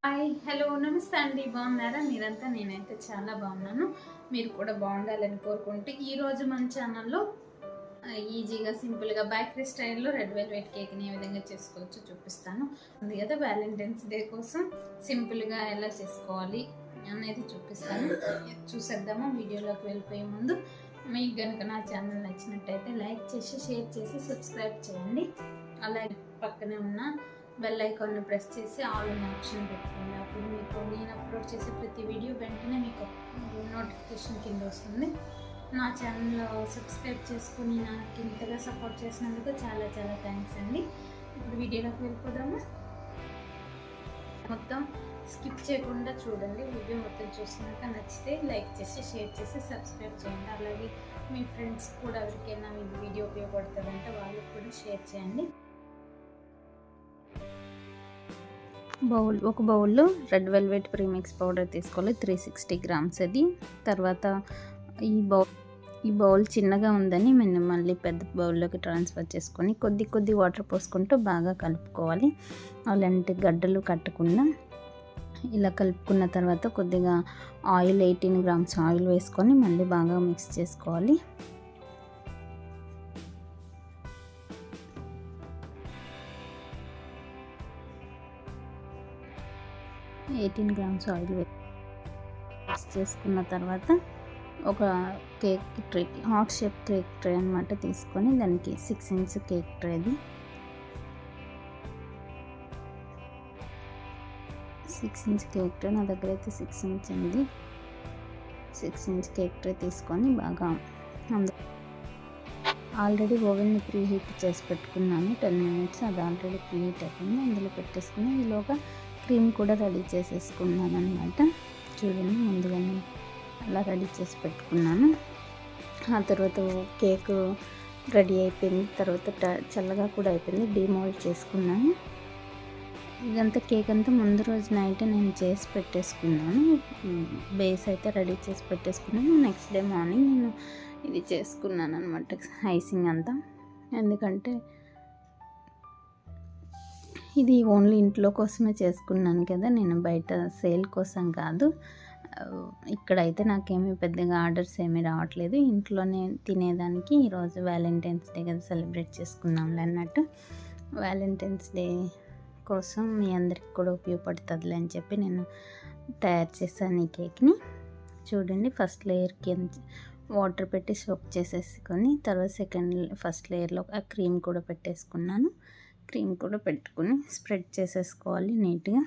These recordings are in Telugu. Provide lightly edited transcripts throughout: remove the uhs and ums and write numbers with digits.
హాయ్ హలో నమస్తే అండి, బాగున్నారా మీరంతా? నేనైతే చాలా బాగున్నాను. మీరు కూడా బాగుండాలని కోరుకుంటూ ఈరోజు మన ఛానల్లో ఈజీగా సింపుల్గా బేకరీ స్టైల్లో రెడ్ వెల్వెట్ కేక్ని ఏ విధంగా చేసుకోవచ్చో చూపిస్తాను. ఉంది కదా, వ్యాలంటైన్స్ డే కోసం సింపుల్గా ఎలా చేసుకోవాలి అనేది చూపిస్తాను. చూసేద్దామా? వీడియోలోకి వెళ్ళిపోయే ముందు మీకు కనుక నా ఛానల్ నచ్చినట్టయితే లైక్ చేసి షేర్ చేసి సబ్స్క్రైబ్ చేయండి. అలాగే పక్కనే ఉన్న బెల్ ఐకాన్ని ప్రెస్ చేసి ఆల్ అనే ఆప్షన్ పెట్టుకోండి. అప్పుడు మీకు నేను అప్లోడ్ చేసే ప్రతి వీడియో వెంటనే మీకు నోటిఫికేషన్ కింద వస్తుంది. నా ఛానల్లో సబ్స్క్రైబ్ చేసుకుని నాకు ఇంతగా సపోర్ట్ చేసినందుకు చాలా చాలా థ్యాంక్స్ అండి. ఇప్పుడు వీడియోలోకి వెళ్ళిపోదాము. మొత్తం స్కిప్ చేయకుండా చూడండి. వీడియో మొత్తం చూసినాక నచ్చితే లైక్ చేసి షేర్ చేసి సబ్స్క్రైబ్ చేయండి. అలాగే మీ ఫ్రెండ్స్ కూడా ఎవరికైనా ఈ వీడియో ఉపయోగపడుతుందంటే వాళ్ళకి కూడా షేర్ చేయండి. ఒక బౌల్లో రెడ్ వెల్వెట్ ప్రీమిక్స్ పౌడర్ తీసుకోవాలి, 360 గ్రామ్స్ అది. తర్వాత ఈ బౌల్ చిన్నగా ఉందని నేను మళ్ళీ పెద్ద బౌల్లోకి ట్రాన్స్ఫర్ చేసుకొని కొద్ది వాటర్ పోసుకుంటూ బాగా కలుపుకోవాలి. అలాంటి గడ్డలు కట్టకుండా ఇలా కలుపుకున్న తర్వాత కొద్దిగా ఆయిల్ 18 గ్రామ్స్ ఆయిల్ వేసుకొని మళ్ళీ బాగా మిక్స్ చేసుకోవాలి. గ్రామ్స్ ఆయిల్ మిక్స్ చేసుకున్న తర్వాత ఒక cake tray, heart shape cake tray అనమాట తీసుకొని దానికి 6 ఇంచ్ కేక్ ట్రేది 6 ఇంచ్ కేక్ ట్రే, నా దగ్గర అయితే 6 ఇంచ్ ఉంది. 6 ఇంచ్ కేక్ ట్రే తీసుకొని బాగా ఆల్రెడీ ఓవెన్ని ప్రీ హీట్ చేసి పెట్టుకున్నాను 10 మినిట్స్. అది ఆల్రెడీ ప్రీ హీట్ అయిపోయింది. అందులో పెట్టేసుకుని ఈలోగా క్రీమ్ కూడా రెడీ చేసేసుకున్నాను అనమాట. చూడండి, ముందుగానే అలా రెడీ చేసి పెట్టుకున్నాను. ఆ తర్వాత కేక్ రెడీ అయిపోయింది. తర్వాత చల్లగా కూడా అయిపోయింది. డీమోల్డ్ చేసుకున్నాను. ఇదంతా కేక్ అంతా ముందు రోజు నైట్ నేను చేసి పెట్టేసుకున్నాను. బేస్ అయితే రెడీ చేసి పెట్టేసుకున్నాను. నెక్స్ట్ డే మార్నింగ్ నేను ఇది చేసుకున్నాను అనమాట, ఐసింగ్ అంతా. ఎందుకంటే ఇది ఓన్లీ ఇంట్లో కోసమే చేసుకున్నాను కదా, నేను బయట సేల్ కోసం కాదు. ఇక్కడైతే నాకేమీ పెద్దగా ఆర్డర్స్ ఏమీ రావట్లేదు. ఇంట్లోనే తినేదానికి ఈరోజు వ్యాలంటైన్స్ డే కదా సెలబ్రేట్ చేసుకున్నాంలే అన్నట్టు. వ్యాలంటైన్స్ డే కోసం మీ అందరికి కూడా ఉపయోగపడుతుందిలే అని చెప్పి నేను తయారు చేశాను ఈ కేక్ని. చూడండి, ఫస్ట్ లేయర్కి వాటర్ పెట్టి సోక్ చేసేసుకొని తర్వాత ఫస్ట్ లేయర్లో ఆ క్రీమ్ కూడా పెట్టేసుకున్నాను. క్రీమ్ కూడా పెట్టుకుని స్ప్రెడ్ చేసేసుకోవాలి నీట్గా.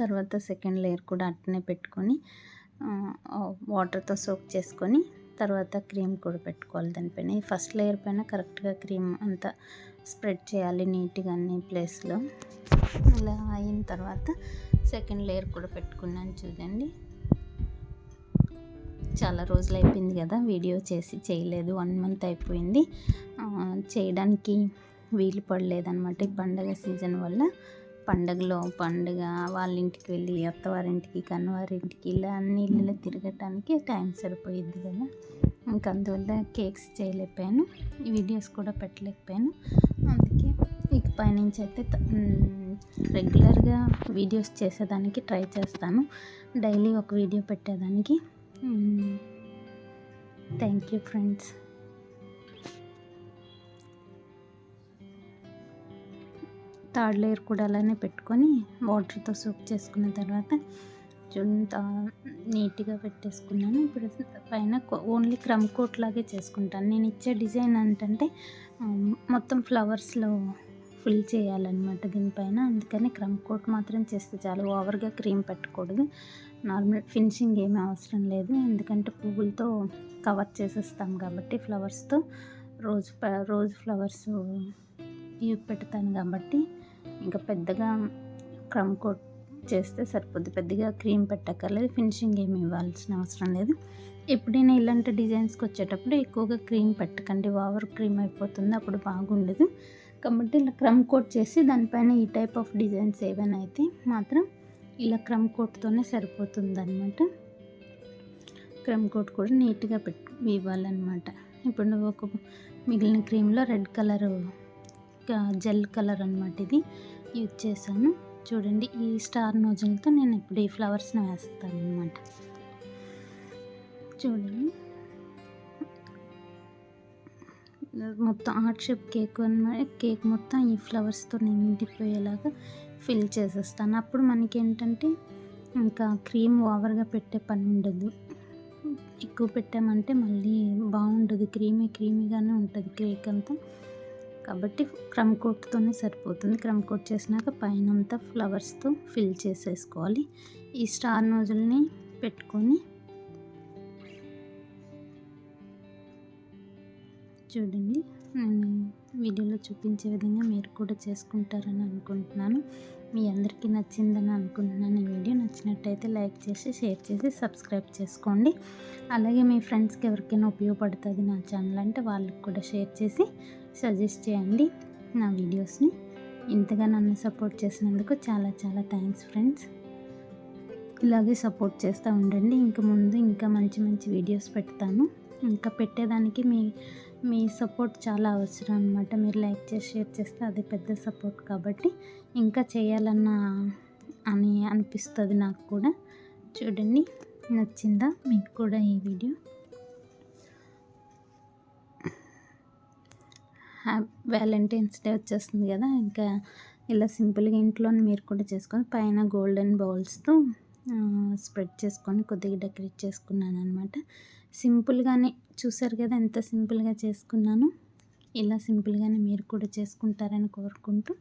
తర్వాత సెకండ్ లేయర్ కూడా అట్నే పెట్టుకొని వాటర్తో సోక్ చేసుకొని తర్వాత క్రీమ్ కూడా పెట్టుకోవాలి దానిపైన. ఈ ఫస్ట్ లేయర్ పైన కరెక్ట్గా క్రీమ్ అంతా స్ప్రెడ్ చేయాలి నీట్గా అన్ని ప్లేస్లో. అలా అయిన తర్వాత సెకండ్ లేయర్ కూడా పెట్టుకున్నాను. చూడండి, చాలా రోజులు అయిపోయింది కదా వీడియో చేయలేదు. 1 మంత్ అయిపోయింది. చేయడానికి వీలు పడలేదన్నమాట ఈ పండగ సీజన్ వల్ల. పండగ వాళ్ళ ఇంటికి వెళ్ళి అత్తవారింటికి కన్నవారింటికి ఇలా అన్ని ఇళ్ళలో తిరగటానికి టైం సరిపోయిద్ది కదా. ఇంకా అందువల్ల కేక్స్ చేయలేకపోయాను, వీడియోస్ కూడా పెట్టలేకపోయాను. అందుకే ఇక పైనుంచి అయితే రెగ్యులర్గా వీడియోస్ చేసేదానికి ట్రై చేస్తాను, డైలీ ఒక వీడియో పెట్టేదానికి. Thank you friends. Third layer కూడా అలానే పెట్టుకొని వాటర్తో సోక్ చేసుకున్న తర్వాత నీట్గా పెట్టేసుకున్నాను. ఇప్పుడు పైన ఓన్లీ క్రమ్ కోట్ లాగే చేసుకుంటాను. నేను ఇచ్చే డిజైన్ ఏంటంటే మొత్తం ఫ్లవర్స్లో ఫిల్ చేయాలన్నమాట దీనిపైన. అందుకని క్రమ్ కోట్ మాత్రం చేస్తే చాలు, ఓవర్గా క్రీమ్ పెట్టకూడదు. నార్మల్ ఫినిషింగ్ ఏమీ అవసరం లేదు, ఎందుకంటే పువ్వులతో కవర్ చేసేస్తాం కాబట్టి ఫ్లవర్స్తో. రోజ్ ఫ్లవర్స్ ఇవి పెడతాను కాబట్టి ఇంకా పెద్దగా క్రమ్ కోట్ చేస్తే సరిపోద్ది, పెద్దగా క్రీమ్ పెట్టక్కర్లేదు. ఫినిషింగ్ ఏమి ఇవ్వాల్సిన అవసరం లేదు. ఎప్పుడైనా ఇలాంటి డిజైన్స్కి వచ్చేటప్పుడు ఎక్కువగా క్రీమ్ పెట్టకండి, ఓవర్ క్రీమ్ అయిపోతుంది, అప్పుడు బాగుండదు. కాబట్టి ఇలా క్రమ్ కోట్ చేసి దానిపైన ఈ టైప్ ఆఫ్ డిజైన్స్ ఏవైనా అయితే మాత్రం ఇలా క్రమ్ కోట్తోనే సరిపోతుంది అనమాట. క్రమ్ కోట్ కూడా నీట్గా ఇవ్వాలన్నమాట. ఇప్పుడు ఒక మిగిలిన క్రీమ్లో రెడ్ కలర్ జెల్ కలర్ అనమాట ఇది యూజ్ చేశాను. చూడండి ఈ స్టార్ నోజల్తో నేను ఇప్పుడు ఈ ఫ్లవర్స్ని వేస్తాను అనమాట. చూడండి మొత్తం హార్ట్ షేప్ కేక్ మొత్తం ఈ ఫ్లవర్స్తో నిండిపోయేలాగా ఫిల్ చేసేస్తాను. అప్పుడు మనకి ఏంటంటే ఇంకా క్రీమ్ ఓవర్గా పెట్టే పని ఉండదు. ఎక్కువ పెట్టామంటే మళ్ళీ బాగుండదు, క్రీమీగానే ఉంటుంది కేక్ అంతా. కాబట్టి క్రమ్ కోట్తోనే సరిపోతుంది. క్రమ్ కోట్ చేసినాక పైన అంతా ఫ్లవర్స్తో ఫిల్ చేసేసుకోవాలి. ఈ స్టార్ నోజల్ని పెట్టుకొని చూడండి నేను వీడియోలో చూపించే విధంగా మీరు కూడా చేసుకుంటారని అనుకుంటున్నాను. మీ అందరికీ నచ్చిందని అనుకుంటున్నాను. ఈ వీడియో నచ్చినట్టయితే లైక్ చేసి, షేర్ చేసి, సబ్స్క్రైబ్ చేసుకోండి. అలాగే మీ ఫ్రెండ్స్కి ఎవరికైనా ఉపయోగపడుతుంది నా ఛానల్ అంటే వాళ్ళకి కూడా షేర్ చేసి సజెస్ట్ చేయండి నా వీడియోస్ని. ఇంతగా నన్ను సపోర్ట్ చేసినందుకు చాలా చాలా థ్యాంక్స్ ఫ్రెండ్స్. ఇలాగే సపోర్ట్ చేస్తూ ఉండండి. ముందు ఇంకా మంచి మంచి వీడియోస్ పెడతాను. ఇంకా పెట్టేదానికి మీ సపోర్ట్ చాలా అవసరం అనమాట. మీరు లైక్ చేసి షేర్ చేస్తే అది పెద్ద సపోర్ట్. కాబట్టి ఇంకా చేయాలన్న అని అనిపిస్తుంది నాకు కూడా. చూడండి నచ్చిందా మీకు కూడా ఈ వీడియో? వ్యాలంటైన్స్ డే వచ్చేస్తుంది కదా, ఇంకా ఇలా సింపుల్గా ఇంట్లోనే మీరు కూడా చేసుకొని పైన గోల్డెన్ బౌల్స్తో స్ప్రెడ్ చేసుకొని కొద్దిగా డెకరేట్ చేసుకున్నాను అనమాట. సింపుల్గానే చూసారు కదా ఎంత సింపుల్గా చేసుకున్నాను. ఇలా సింపుల్గానే మీరు కూడా చేసుకుంటారని కోరుకుంటూ